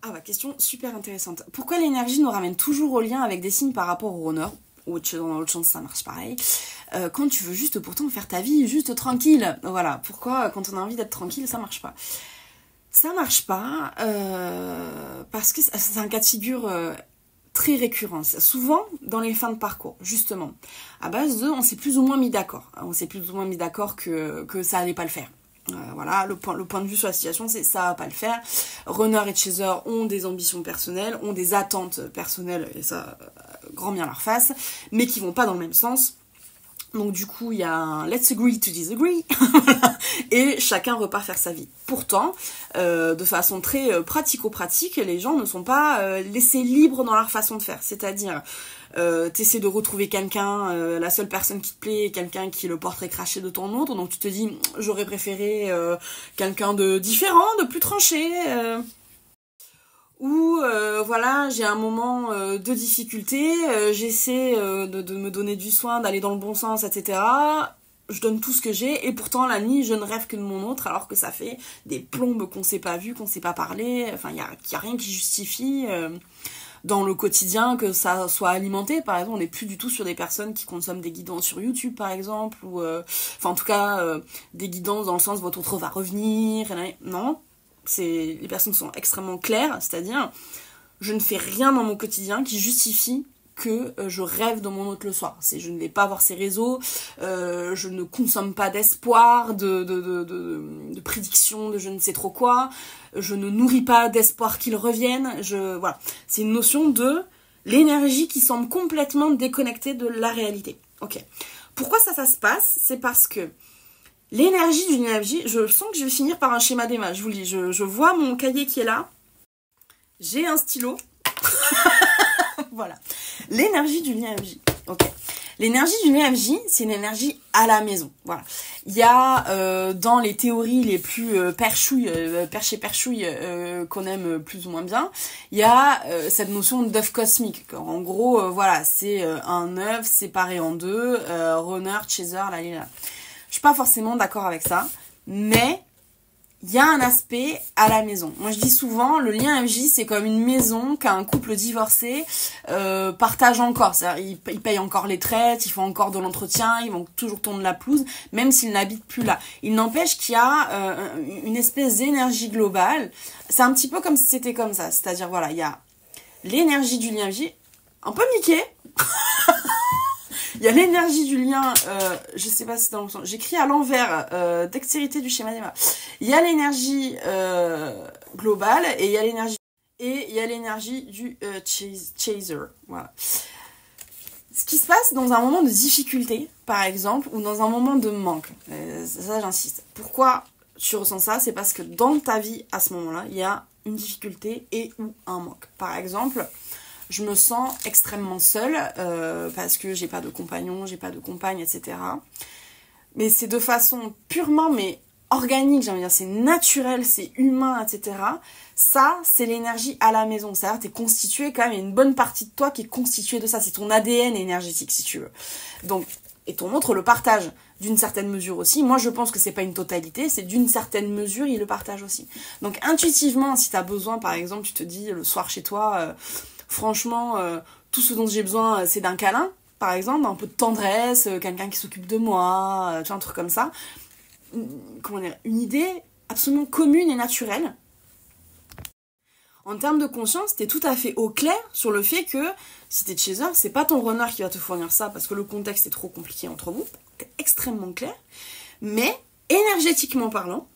Ah bah, question super intéressante. Pourquoi l'énergie nous ramène toujours au lien avec des signes par rapport au runner? Ou dans l'autre sens, ça marche pareil. Quand tu veux juste pourtant faire ta vie juste tranquille. Voilà. Pourquoi quand on a envie d'être tranquille, ça marche pas? Ça marche pas parce que c'est un cas de figure très récurrent. Souvent dans les fins de parcours, justement. À base de, on s'est plus ou moins mis d'accord. On s'est plus ou moins mis d'accord que ça allait pas le faire. Voilà, le point de vue sur la situation, c'est ça va pas le faire. Runner et chaser ont des ambitions personnelles, ont des attentes personnelles, et ça, grand bien leur face, mais qui vont pas dans le même sens. Donc du coup, il y a un let's agree to disagree, et chacun repart faire sa vie. Pourtant, de façon très pratico-pratique, les gens ne sont pas laissés libres dans leur façon de faire. C'est-à-dire, t'essaies de retrouver quelqu'un, la seule personne qui te plaît est quelqu'un qui est le portrait craché de ton autre, donc tu te dis, j'aurais préféré quelqu'un de différent, de plus tranché, ou voilà, j'ai un moment de difficulté, j'essaie de me donner du soin, d'aller dans le bon sens, etc. Je donne tout ce que j'ai, et pourtant la nuit je ne rêve que de mon autre, alors que ça fait des plombes qu'on s'est pas vu, qu'on s'est pas parlé, enfin il y a rien qui justifie dans le quotidien que ça soit alimenté. Par exemple, on n'est plus du tout sur des personnes qui consomment des guidances sur YouTube par exemple, ou enfin en tout cas des guidances dans le sens votre autre va revenir, non. Les personnes sont extrêmement claires, c'est-à-dire je ne fais rien dans mon quotidien qui justifie que je rêve de mon autre le soir. Je ne vais pas voir ses réseaux, je ne consomme pas d'espoir, de prédiction, de je ne sais trop quoi, je ne nourris pas d'espoir qu'il revienne. Voilà. C'est une notion de l'énergie qui semble complètement déconnectée de la réalité. Ok. Pourquoi ça se passe? C'est parce que l'énergie d'une énergie, je sens que je vais finir par un schéma d'EMA, je vous le dis, je vois mon cahier qui est là, j'ai un stylo, voilà. L'énergie d'une énergie, ok. L'énergie d'une énergie, c'est une énergie à la maison, voilà. Il y a dans les théories les plus perchouilles qu'on aime plus ou moins bien, il y a cette notion d'œuf cosmique. En gros, voilà, c'est un œuf séparé en deux, runner, chaser, là. Je suis pas forcément d'accord avec ça, mais il y a un aspect à la maison. Moi, je dis souvent, le lien FJ, c'est comme une maison qu'un couple divorcé partage encore. C'est-à-dire, ils payent encore les traites, ils font encore de l'entretien, ils vont toujours tourner la pelouse, même s'ils n'habitent plus là. Il n'empêche qu'il y a une espèce d'énergie globale. C'est un petit peu comme si c'était comme ça. C'est-à-dire, voilà, il y a l'énergie du lien FJ, un peu Mickey. Il y a l'énergie du lien, je sais pas si c'est dans le sens, j'écris à l'envers, dextérité du schéma d'EMA. Il y a l'énergie globale et il y a l'énergie du chaser. Voilà. Ce qui se passe dans un moment de difficulté, par exemple, ou dans un moment de manque, ça j'insiste. Pourquoi tu ressens ça? C'est parce que dans ta vie, à ce moment-là, il y a une difficulté et ou un manque. Par exemple, je me sens extrêmement seule parce que j'ai pas de compagnon, j'ai pas de compagne, etc. Mais c'est de façon purement organique, j'ai envie de dire, c'est naturel, c'est humain, etc. Ça, c'est l'énergie à la maison. C'est-à-dire t'es constitué quand même, il y a une bonne partie de toi qui est constituée de ça. C'est ton ADN énergétique, si tu veux. Donc, et ton autre le partage d'une certaine mesure aussi. Moi, je pense que c'est pas une totalité, c'est d'une certaine mesure, il le partage aussi. Donc, intuitivement, si t'as besoin, par exemple, tu te dis le soir chez toi... franchement, tout ce dont j'ai besoin, c'est d'un câlin, par exemple, un peu de tendresse, quelqu'un qui s'occupe de moi, tu vois, un truc comme ça. Comment dire, une idée absolument commune et naturelle. En termes de conscience, t'es tout à fait au clair sur le fait que si t'es chaser, c'est pas ton runner qui va te fournir ça parce que le contexte est trop compliqué entre vous. T'es extrêmement clair. Mais, énergétiquement parlant,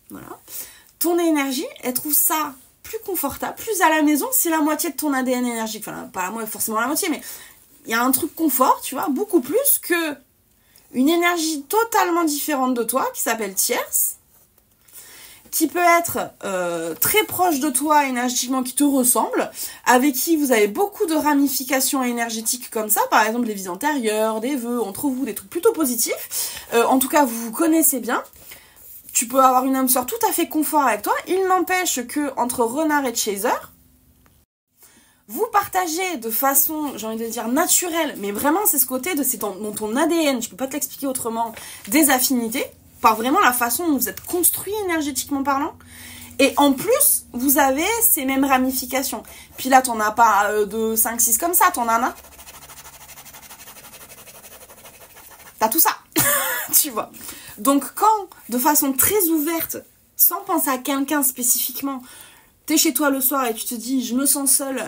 voilà, ton énergie, elle trouve ça plus confortable, plus à la maison, c'est la moitié de ton ADN énergique. Enfin, pas forcément la moitié, mais il y a un truc confort, tu vois, beaucoup plus que une énergie totalement différente de toi, qui s'appelle tierce, qui peut être très proche de toi énergétiquement, qui te ressemble, avec qui vous avez beaucoup de ramifications énergétiques comme ça, par exemple des vies antérieures, des vœux, entre vous, des trucs plutôt positifs. En tout cas, vous vous connaissez bien. Tu peux avoir une âme sœur tout à fait confort avec toi. Il n'empêche que entre runner et chaser, vous partagez de façon, j'ai envie de dire, naturelle, mais vraiment c'est ce côté c'est dans ton ADN, je peux pas te l'expliquer autrement, des affinités, par vraiment la façon dont vous êtes construit énergétiquement parlant. Et en plus, vous avez ces mêmes ramifications. Puis là, t'en as pas de 5-6 comme ça, t'en en as. T'as tout ça, tu vois. Donc quand, de façon très ouverte, sans penser à quelqu'un spécifiquement, t'es chez toi le soir et tu te dis, je me sens seule,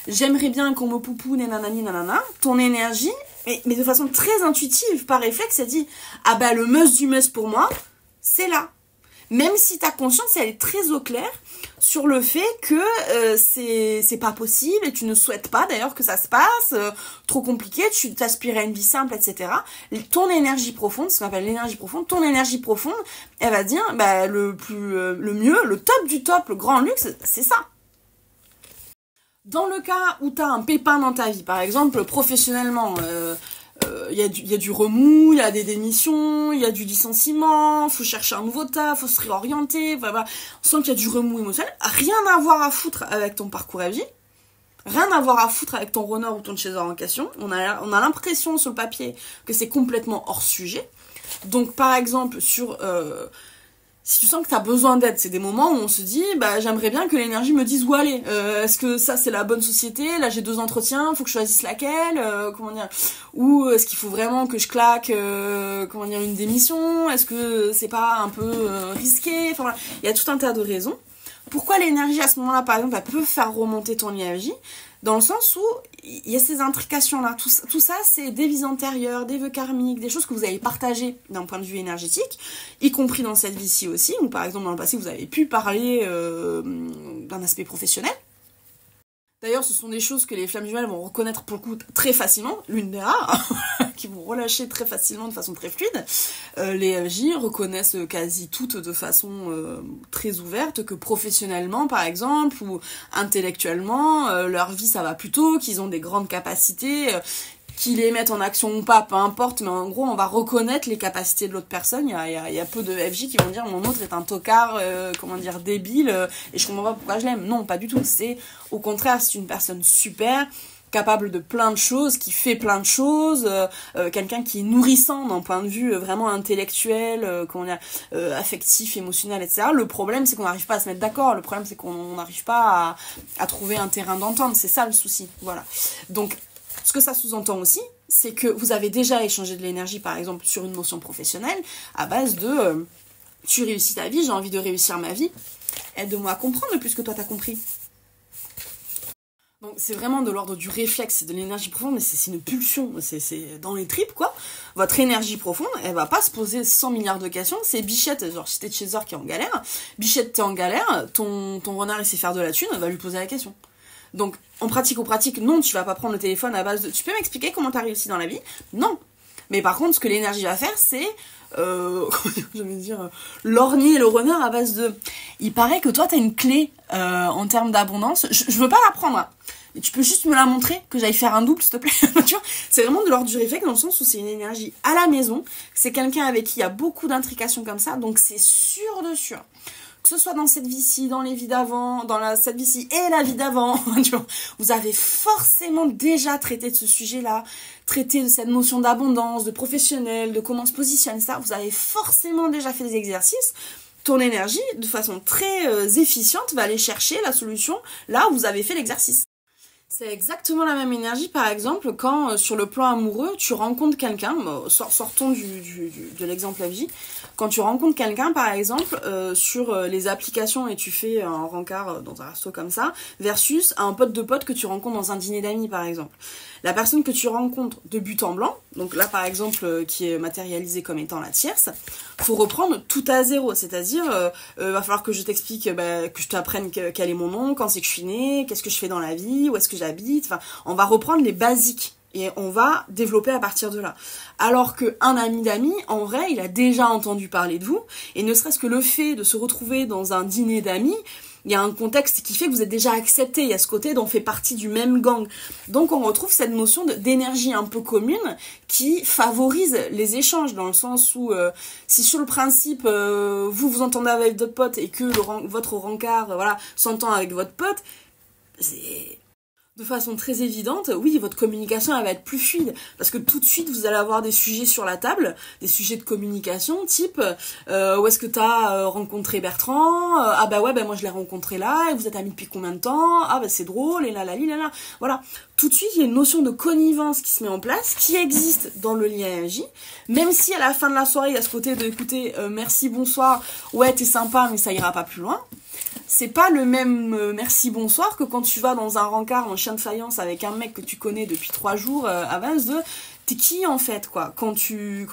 j'aimerais bien qu'on me poupoune et nanani nanana, ton énergie, mais de façon très intuitive, par réflexe, elle dit, ah bah le must du must pour moi, c'est là. Même si ta conscience, elle est très au clair sur le fait que c'est pas possible et tu ne souhaites pas d'ailleurs que ça se passe, trop compliqué, tu t'aspires à une vie simple, etc. Ton énergie profonde, ce qu'on appelle l'énergie profonde, ton énergie profonde, elle va dire bah, le mieux, le top du top, le grand luxe, c'est ça. Dans le cas où tu as un pépin dans ta vie, par exemple professionnellement, il y a du remous, il y a des démissions, il y a du licenciement, faut chercher un nouveau taf, faut se réorienter, voilà. On sent qu'il y a du remous émotionnel, rien à voir à foutre avec ton parcours à vie, rien à voir à foutre avec ton runner ou ton chaser en question. On a l'impression sur le papier que c'est complètement hors sujet. Donc par exemple sur si tu sens que tu as besoin d'aide, c'est des moments où on se dit bah j'aimerais bien que l'énergie me dise où aller. Est-ce que ça c'est la bonne société? Là j'ai 2 entretiens, faut que je choisisse laquelle, comment dire, ou est-ce qu'il faut vraiment que je claque comment dire une démission? Est-ce que c'est pas un peu risqué? Enfin voilà, il y a tout un tas de raisons. Pourquoi l'énergie à ce moment-là par exemple elle peut faire remonter ton énergie? Dans le sens où il y a ces intrications-là. Tout ça, c'est des vies antérieures, des vœux karmiques, des choses que vous avez partagées d'un point de vue énergétique, y compris dans cette vie-ci aussi, ou par exemple dans le passé, vous avez pu parler d'un aspect professionnel. D'ailleurs, ce sont des choses que les flammes jumelles vont reconnaître pour le coup très facilement, l'une des rares, qui vont relâcher très facilement de façon très fluide. Les FJ reconnaissent quasi toutes de façon très ouverte que professionnellement, par exemple, ou intellectuellement, leur vie ça va plutôt, qu'ils ont des grandes capacités, qu'ils les mettent en action ou pas, peu importe, mais en gros, on va reconnaître les capacités de l'autre personne. Il y a peu de FJ qui vont dire mon autre est un tocard, comment dire, débile, et je comprends pas pourquoi je l'aime. Non, pas du tout. C'est, au contraire, c'est une personne super, capable de plein de choses, qui fait plein de choses, quelqu'un qui est nourrissant d'un point de vue vraiment intellectuel, comment dire, affectif, émotionnel, etc. Le problème, c'est qu'on n'arrive pas à se mettre d'accord. Le problème, c'est qu'on n'arrive pas à trouver un terrain d'entente. C'est ça le souci. Voilà. Donc, ce que ça sous-entend aussi, c'est que vous avez déjà échangé de l'énergie, par exemple, sur une notion professionnelle, à base de tu réussis ta vie, j'ai envie de réussir ma vie, aide-moi à comprendre plus que toi t'as compris. Donc c'est vraiment de l'ordre du réflexe, c'est de l'énergie profonde, mais c'est une pulsion, c'est dans les tripes, quoi. Votre énergie profonde, elle va pas se poser 100 milliards de questions, c'est Bichette, genre si t'es chaser qui est en galère, Bichette t'es en galère, ton renard il sait faire de la thune, elle va lui poser la question. Donc, en pratique, non, tu vas pas prendre le téléphone à base de... Tu peux m'expliquer comment t'as réussi dans la vie? Non. Mais par contre, ce que l'énergie va faire, c'est... je vais dire... lorgner le renard à base de... Il paraît que toi, t'as une clé en termes d'abondance. Je veux pas la prendre. Hein. Et tu peux juste me la montrer, que j'aille faire un double, s'il te plaît. Tu vois, c'est vraiment de l'ordre du réflexe, dans le sens où c'est une énergie à la maison. C'est quelqu'un avec qui il y a beaucoup d'intrications comme ça. Donc, c'est sûr de sûr. Que ce soit dans cette vie-ci, dans les vies d'avant, cette vie-ci et la vie d'avant, vous avez forcément déjà traité de ce sujet-là, traité de cette notion d'abondance, de professionnel, de comment se positionne ça. Vous avez forcément déjà fait des exercices. Ton énergie, de façon très efficiente, va aller chercher la solution là où vous avez fait l'exercice. C'est exactement la même énergie, par exemple, quand sur le plan amoureux, tu rencontres quelqu'un, sortons de l'exemple FJ, quand tu rencontres quelqu'un, par exemple, sur les applications et tu fais un rencard dans un resto comme ça, versus un pote de pote que tu rencontres dans un dîner d'amis, par exemple. La personne que tu rencontres de but en blanc, donc là, par exemple, qui est matérialisée comme étant la tierce, faut reprendre tout à zéro, c'est-à-dire, va falloir que je t'explique, que je t'apprenne quel est mon nom, quand c'est que je suis née, qu'est-ce que je fais dans la vie, où est-ce que j'habite, enfin, on va reprendre les basiques. Et on va développer à partir de là. Alors qu'un ami d'amis, en vrai, il a déjà entendu parler de vous. Et ne serait-ce que le fait de se retrouver dans un dîner d'amis, il y a un contexte qui fait que vous êtes déjà accepté. Il y a ce côté d'on fait partie du même gang. Donc on retrouve cette notion d'énergie un peu commune qui favorise les échanges. Dans le sens où si sur le principe, vous vous entendez avec votre pote et que votre rencard s'entend avec votre pote, de façon très évidente, oui, votre communication elle va être plus fluide parce que tout de suite vous allez avoir des sujets sur la table, des sujets de communication type où est-ce que t'as rencontré Bertrand, ah bah ouais bah moi je l'ai rencontré là et vous êtes amis depuis combien de temps, ah bah c'est drôle et là voilà, tout de suite il y a une notion de connivence qui se met en place, qui existe dans le lien AMJ, même si à la fin de la soirée il y a ce côté de écoutez merci bonsoir, ouais t'es sympa mais ça ira pas plus loin. C'est pas le même merci bonsoir que quand tu vas dans un rencard en chien de faïence avec un mec que tu connais depuis 3 jours à base de t'es qui en fait quoi. Quand tu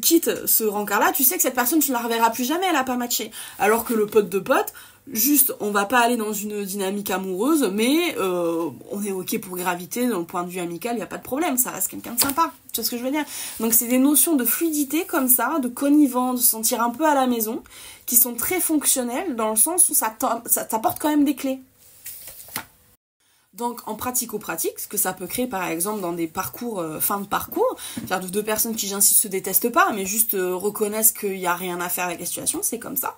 quittes ce rencard là, tu sais que cette personne tu la reverras plus jamais, elle a pas matché. Alors que le pote de pote, juste on va pas aller dans une dynamique amoureuse, mais on est ok pour graviter dans le point de vue amical, y a pas de problème, ça reste quelqu'un de sympa. Tu vois ce que je veux dire? Donc c'est des notions de fluidité comme ça, de connivence, de se sentir un peu à la maison, qui sont très fonctionnelles dans le sens où ça t'apporte quand même des clés. Donc en pratico-pratique, ce que ça peut créer par exemple dans des parcours, fin de parcours, c'est-à-dire de deux personnes qui j'insiste se détestent pas, mais juste reconnaissent qu'il n'y a rien à faire avec la situation, c'est comme ça.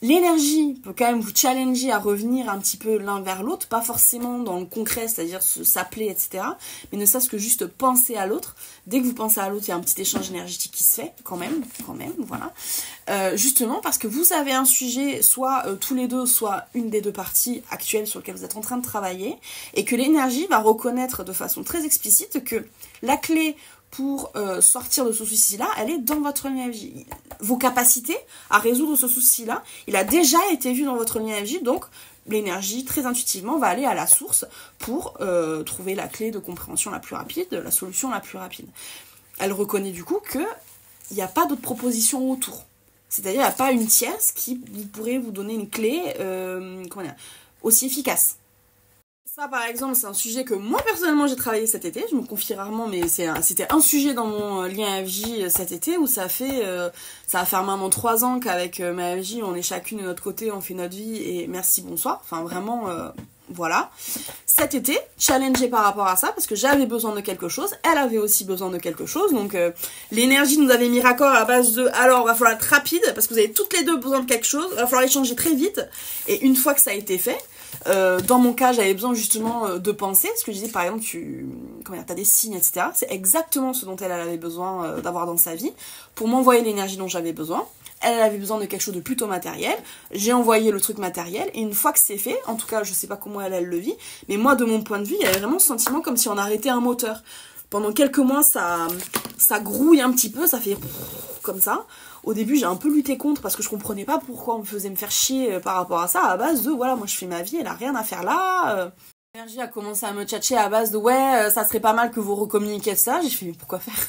L'énergie peut quand même vous challenger à revenir un petit peu l'un vers l'autre, pas forcément dans le concret, c'est-à-dire s'appeler, etc. Mais ne serait-ce que juste penser à l'autre. Dès que vous pensez à l'autre, il y a un petit échange énergétique qui se fait, quand même, voilà. Justement parce que vous avez un sujet, soit tous les deux, soit une des deux parties actuelles sur lesquelles vous êtes en train de travailler, et que l'énergie va reconnaître de façon très explicite que la clé pour sortir de ce souci-là, elle est dans votre lien AMJ. Vos capacités à résoudre ce souci-là, il a déjà été vu dans votre lien AMJ, donc l'énergie, très intuitivement, va aller à la source pour trouver la clé de compréhension la plus rapide, la solution la plus rapide. Elle reconnaît du coup qu'il n'y a pas d'autres propositions autour. C'est-à-dire, il n'y a pas une tierce qui pourrait vous donner une clé aussi efficace. Ça, par exemple, c'est un sujet que moi, personnellement, j'ai travaillé cet été. Je me confie rarement, mais c'était un sujet dans mon lien AFJ cet été où ça va faire maintenant 3 ans qu'avec ma AFJ, on est chacune de notre côté, on fait notre vie et merci, bonsoir. Enfin, vraiment, voilà. Cet été, challengée par rapport à ça, parce que j'avais besoin de quelque chose, elle avait aussi besoin de quelque chose, donc l'énergie nous avait mis raccord à base de alors, va falloir être rapide, parce que vous avez toutes les deux besoin de quelque chose, va falloir échanger très vite, et une fois que ça a été fait, dans mon cas, j'avais besoin justement de penser, ce que je disais par exemple, t'as des signes, etc. C'est exactement ce dont elle avait besoin d'avoir dans sa vie pour m'envoyer l'énergie dont j'avais besoin. Elle avait besoin de quelque chose de plutôt matériel. J'ai envoyé le truc matériel et une fois que c'est fait, en tout cas, je sais pas comment elle le vit, mais moi, de mon point de vue, il y avait vraiment ce sentiment comme si on arrêtait un moteur. Pendant quelques mois, ça grouille un petit peu, ça fait comme ça. Au début, j'ai un peu lutté contre parce que je comprenais pas pourquoi on me faisait me faire chier par rapport à ça, à base de voilà, moi je fais ma vie, elle a rien à faire là. L'énergie a commencé à me tchatcher à base de ouais, ça serait pas mal que vous recommuniquiez ça. J'ai fait mais pourquoi faire?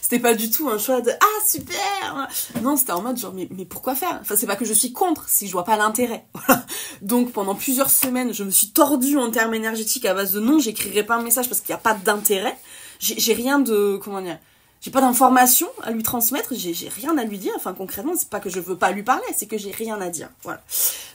C'était pas du tout un choix de ah super. Non, c'était en mode genre mais pourquoi faire? Enfin, c'est pas que je suis contre, si je vois pas l'intérêt. Voilà. Donc pendant plusieurs semaines, je me suis tordue en termes énergétiques à base de non, j'écrirai pas un message parce qu'il y a pas d'intérêt. J'ai rien de comment dire. J'ai pas d'informations à lui transmettre, j'ai rien à lui dire, enfin concrètement, c'est pas que je veux pas lui parler, c'est que j'ai rien à dire, voilà.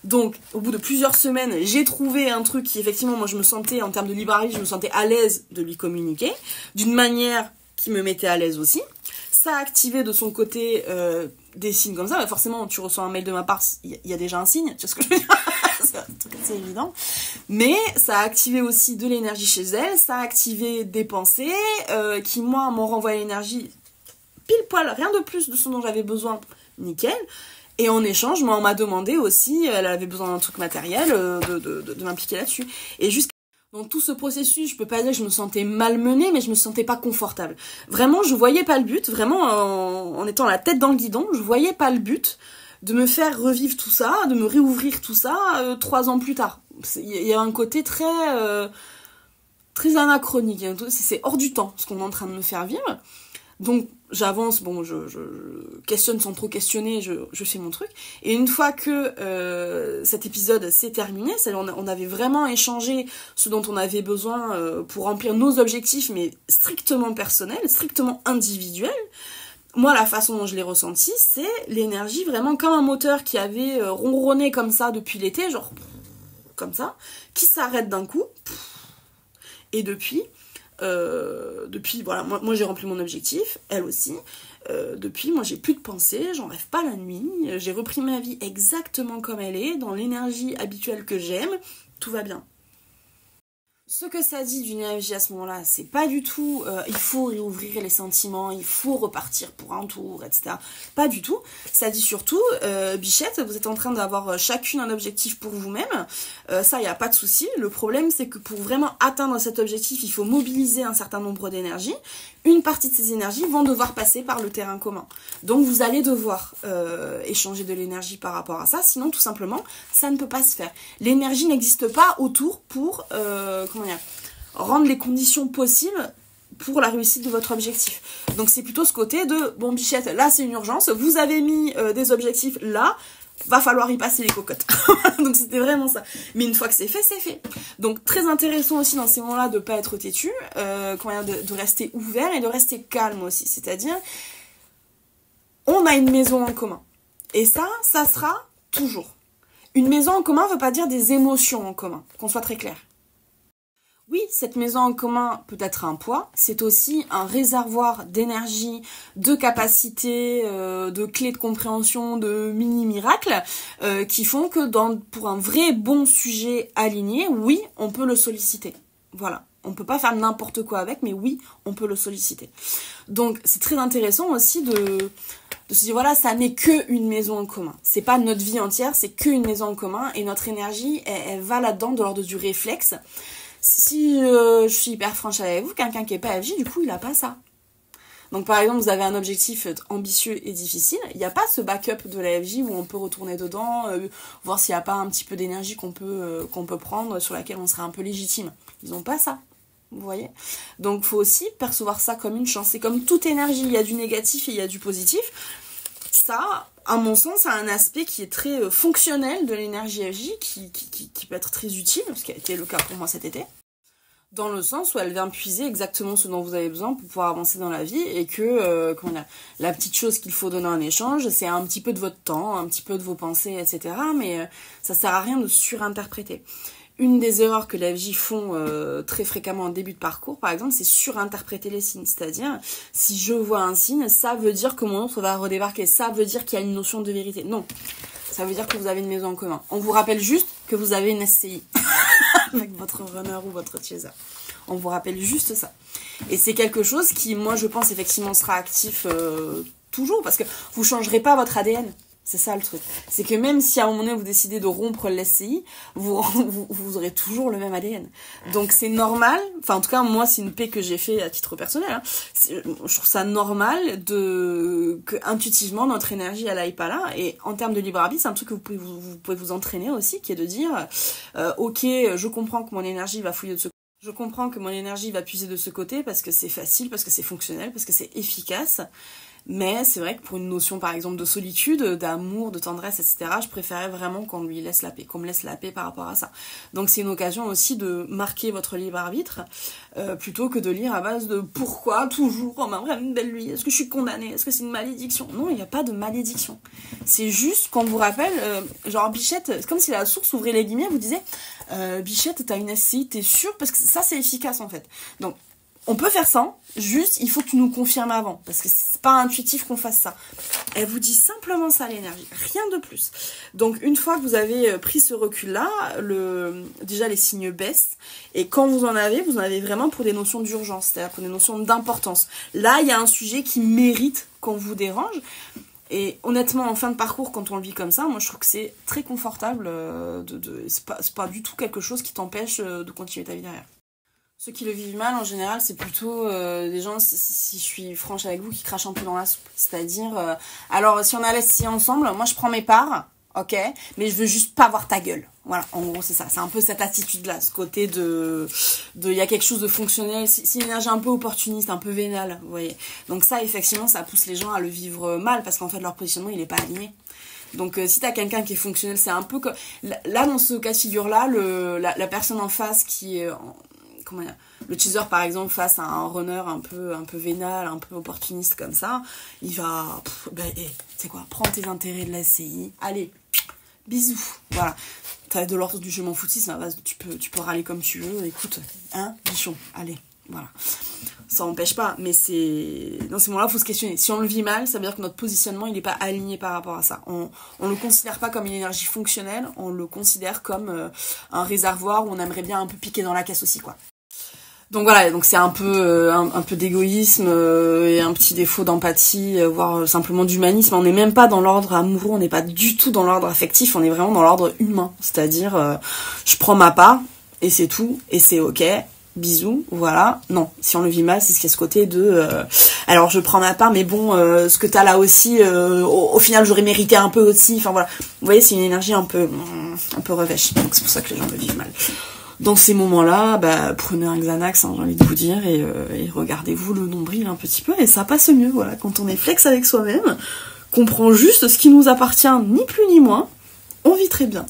Donc, au bout de plusieurs semaines, j'ai trouvé un truc qui, effectivement, moi je me sentais, en termes de libre arbitre, je me sentais à l'aise de lui communiquer, d'une manière qui me mettait à l'aise aussi. Ça a activé de son côté des signes comme ça, bah forcément, tu reçois un mail de ma part, il y a déjà un signe, tu vois ce que je veux dire? C'est évident. Mais ça a activé aussi de l'énergie chez elle, ça a activé des pensées qui, moi, m'ont renvoyé l'énergie pile poil, rien de plus de ce dont j'avais besoin, nickel. Et en échange, moi, on m'a demandé aussi, elle avait besoin d'un truc matériel, de m'impliquer là-dessus. Et dans tout ce processus, je peux pas dire que je me sentais malmenée, mais je me sentais pas confortable. Vraiment, je voyais pas le but, vraiment, en étant la tête dans le guidon, je voyais pas le but de me faire revivre tout ça, de me réouvrir tout ça 3 ans plus tard. Il y a un côté très anachronique, c'est hors du temps ce qu'on est en train de me faire vivre. Donc j'avance, bon, je questionne sans trop questionner, je fais mon truc. Et une fois que cet épisode s'est terminé, on avait vraiment échangé ce dont on avait besoin pour remplir nos objectifs, mais strictement personnels, strictement individuels. Moi, la façon dont je l'ai ressenti, c'est l'énergie vraiment comme un moteur qui avait ronronné comme ça depuis l'été, genre comme ça, qui s'arrête d'un coup. Et depuis, voilà, moi j'ai rempli mon objectif, elle aussi. Depuis, moi j'ai plus de pensée, j'en rêve pas la nuit, j'ai repris ma vie exactement comme elle est, dans l'énergie habituelle que j'aime, tout va bien. Ce que ça dit d'une énergie à ce moment-là, c'est pas du tout il faut réouvrir les sentiments, il faut repartir pour un tour, etc. Pas du tout. Ça dit surtout, Bichette, vous êtes en train d'avoir chacune un objectif pour vous-même. Ça, il n'y a pas de souci. Le problème, c'est que pour vraiment atteindre cet objectif, il faut mobiliser un certain nombre d'énergies. Une partie de ces énergies vont devoir passer par le terrain commun. Donc vous allez devoir échanger de l'énergie par rapport à ça, sinon tout simplement, ça ne peut pas se faire. L'énergie n'existe pas autour pour rendre les conditions possibles pour la réussite de votre objectif. Donc c'est plutôt ce côté de, bon Bichette, là c'est une urgence, vous avez mis des objectifs là, va falloir y passer les cocottes. Donc c'était vraiment ça. Mais une fois que c'est fait, c'est fait. Donc très intéressant aussi dans ces moments-là de ne pas être têtu, de rester ouvert et de rester calme aussi. C'est-à-dire, on a une maison en commun. Et ça sera toujours. Une maison en commun ne veut pas dire des émotions en commun, qu'on soit très clair. Oui, cette maison en commun peut être un poids, c'est aussi un réservoir d'énergie, de capacité, de clés de compréhension, de mini-miracles qui font que pour un vrai bon sujet aligné, oui, on peut le solliciter. Voilà. On ne peut pas faire n'importe quoi avec, mais oui, on peut le solliciter. Donc, c'est très intéressant aussi de se dire, voilà, ça n'est qu'une maison en commun. C'est pas notre vie entière, c'est qu'une maison en commun, et notre énergie, elle va là-dedans de l'ordre du réflexe. Si je suis hyper franche avec vous, quelqu'un qui n'est pas FJ, du coup, il n'a pas ça. Donc, par exemple, vous avez un objectif ambitieux et difficile, il n'y a pas ce backup de la FJ où on peut retourner dedans, voir s'il n'y a pas un petit peu d'énergie qu'on peut prendre, sur laquelle on serait un peu légitime. Ils n'ont pas ça. Vous voyez? Donc, il faut aussi percevoir ça comme une chance. C'est comme toute énergie, il y a du négatif et il y a du positif. Ça, à mon sens, a un aspect qui est très fonctionnel de l'énergie FJ, qui peut être très utile, ce qui a été le cas pour moi cet été. Dans le sens où elle vient puiser exactement ce dont vous avez besoin pour pouvoir avancer dans la vie et que la petite chose qu'il faut donner en échange, c'est un petit peu de votre temps, un petit peu de vos pensées, etc. Mais ça sert à rien de surinterpréter. Une des erreurs que les FJ font très fréquemment en début de parcours, par exemple, c'est surinterpréter les signes. C'est-à-dire, si je vois un signe, ça veut dire que mon autre va redébarquer. Ça veut dire qu'il y a une notion de vérité. Non, ça veut dire que vous avez une maison en commun. On vous rappelle juste que vous avez une SCI avec votre runner ou votre chaser. On vous rappelle juste ça. Et c'est quelque chose qui, moi, je pense, effectivement, sera actif toujours, parce que vous ne changerez pas votre ADN. C'est ça le truc. C'est que même si à un moment donné vous décidez de rompre l'SCI, vous aurez toujours le même ADN. Donc c'est normal, enfin en tout cas moi c'est une paix que j'ai fait à titre personnel, hein. Je trouve ça normal que intuitivement notre énergie elle aille pas là. Et en termes de libre arbitre, c'est un truc que vous pouvez vous entraîner aussi, qui est de dire ok, je comprends que mon énergie va fouiller de ce côté. Je comprends que mon énergie va puiser de ce côté parce que c'est facile, parce que c'est fonctionnel, parce que c'est efficace. Mais c'est vrai que pour une notion par exemple de solitude, d'amour, de tendresse, etc., je préférais vraiment qu'on lui laisse la paix, qu'on me laisse la paix par rapport à ça. Donc c'est une occasion aussi de marquer votre libre arbitre, plutôt que de lire à base de pourquoi toujours on m'aimerait une belle lui, est-ce que je suis condamnée, est-ce que c'est une malédiction? Non, il n'y a pas de malédiction. C'est juste qu'on vous rappelle, genre Bichette, c'est comme si la source, ouvrez les guillemets, vous disait Bichette, t'as une SCI, t'es sûre? Parce que ça c'est efficace en fait. Donc on peut faire ça, juste il faut que tu nous confirmes avant, parce que c'est pas intuitif qu'on fasse ça. Elle vous dit simplement ça, l'énergie, rien de plus. Donc une fois que vous avez pris ce recul-là, déjà les signes baissent, et quand vous en avez vraiment pour des notions d'urgence, c'est-à-dire pour des notions d'importance. Là, il y a un sujet qui mérite qu'on vous dérange, et honnêtement, en fin de parcours, quand on le vit comme ça, moi je trouve que c'est très confortable, c'est pas du tout quelque chose qui t'empêche de continuer ta vie derrière. Ceux qui le vivent mal, en général, c'est plutôt des gens, si je suis franche avec vous, qui crachent un peu dans la soupe. C'est-à-dire, alors, si on a l'SCI ensemble, moi, je prends mes parts, ok, mais je veux juste pas voir ta gueule. Voilà, en gros, c'est ça. C'est un peu cette attitude-là, ce côté il y a quelque chose de fonctionnel. C'est une énergie un peu opportuniste, un peu vénale, vous voyez. Donc ça, effectivement, ça pousse les gens à le vivre mal, parce qu'en fait, leur positionnement, il est pas aligné. Donc si t'as quelqu'un qui est fonctionnel, c'est un peu comme... Là, dans ce cas de figure-là, la personne en face qui est... le teaser par exemple face à un runner un peu vénal, un peu opportuniste comme ça, il va c'est quoi, prends tes intérêts de la SCI, allez, bisous, voilà. T'as de l'ordre du je m'en foutisme, à base de tu peux râler comme tu veux, écoute, hein, bichon, allez, voilà. ça empêche pas, mais dans ces moments-là, il faut se questionner. Si on le vit mal, ça veut dire que notre positionnement, il n'est pas aligné par rapport à ça. On le considère pas comme une énergie fonctionnelle, on le considère comme un réservoir où on aimerait bien un peu piquer dans la caisse aussi, quoi. Donc voilà, donc c'est un peu d'égoïsme et un petit défaut d'empathie, voire simplement d'humanisme. On n'est même pas dans l'ordre amoureux, on n'est pas du tout dans l'ordre affectif, on est vraiment dans l'ordre humain. C'est-à-dire, je prends ma part, et c'est tout, et c'est ok. Bisous, voilà. Non, si on le vit mal, c'est ce qu'il y a ce côté de alors je prends ma part, mais bon, ce que t'as là aussi, au final j'aurais mérité un peu aussi. Enfin voilà, vous voyez, c'est une énergie un peu revêche. Donc c'est pour ça que les gens le vivent mal. Dans ces moments-là, bah prenez un Xanax, hein, j'ai envie de vous dire, et regardez-vous le nombril un petit peu, et ça passe mieux. Voilà, quand on est flex avec soi-même, qu'on prend juste ce qui nous appartient, ni plus ni moins, on vit très bien.